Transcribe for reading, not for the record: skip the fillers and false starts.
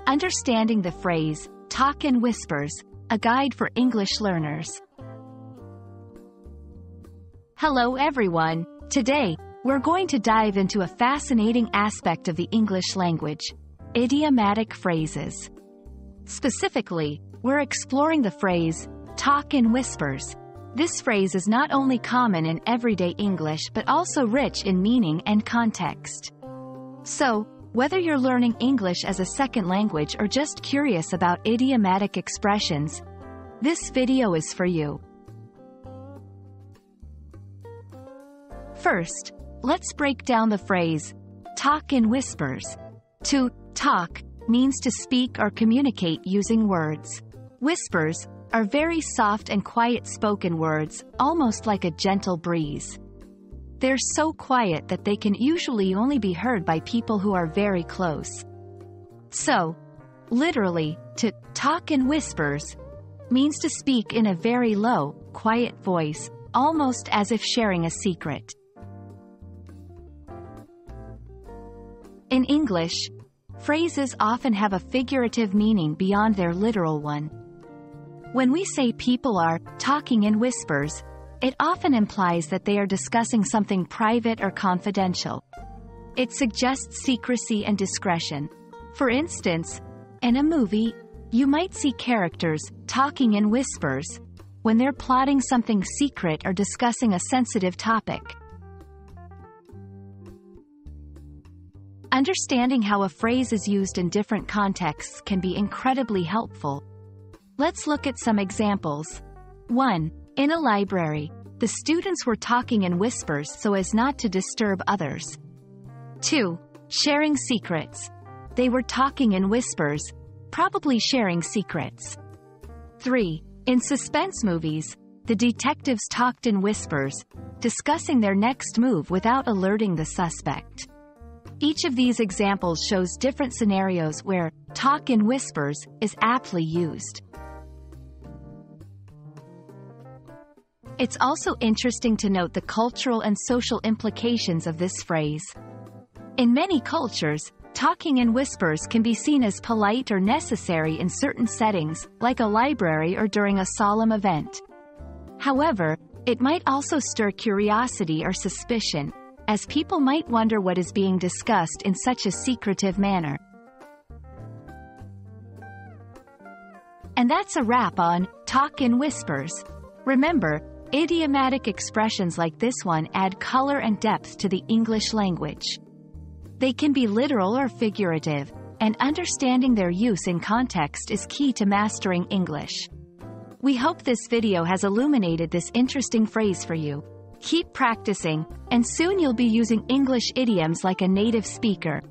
Understanding the Phrase Talk in Whispers, a guide for English learners. Hello everyone. Today, we're going to dive into a fascinating aspect of the English language: idiomatic phrases. Specifically, we're exploring the phrase, talk in whispers. This phrase is not only common in everyday English but also rich in meaning and context. So, whether you're learning English as a second language or just curious about idiomatic expressions, this video is for you. First, let's break down the phrase, talk in whispers. To talk means to speak or communicate using words. Whispers are very soft and quiet spoken words, almost like a gentle breeze. They're so quiet that they can usually only be heard by people who are very close. So, literally, to talk in whispers means to speak in a very low, quiet voice, almost as if sharing a secret. In English, phrases often have a figurative meaning beyond their literal one. When we say people are talking in whispers, it often implies that they are discussing something private or confidential. It suggests secrecy and discretion. For instance, in a movie, you might see characters talking in whispers when they're plotting something secret or discussing a sensitive topic. Understanding how a phrase is used in different contexts can be incredibly helpful. Let's look at some examples. 1. In a library, the students were talking in whispers so as not to disturb others. 2. Sharing secrets. They were talking in whispers, probably sharing secrets. 3. In suspense movies, the detectives talked in whispers, discussing their next move without alerting the suspect. Each of these examples shows different scenarios where talk in whispers is aptly used. It's also interesting to note the cultural and social implications of this phrase. In many cultures, talking in whispers can be seen as polite or necessary in certain settings, like a library or during a solemn event. However, it might also stir curiosity or suspicion, as people might wonder what is being discussed in such a secretive manner. And that's a wrap on Talk in Whispers. Remember, idiomatic expressions like this one add color and depth to the English language. They can be literal or figurative, and understanding their use in context is key to mastering English. We hope this video has illuminated this interesting phrase for you. Keep practicing, and soon you'll be using English idioms like a native speaker.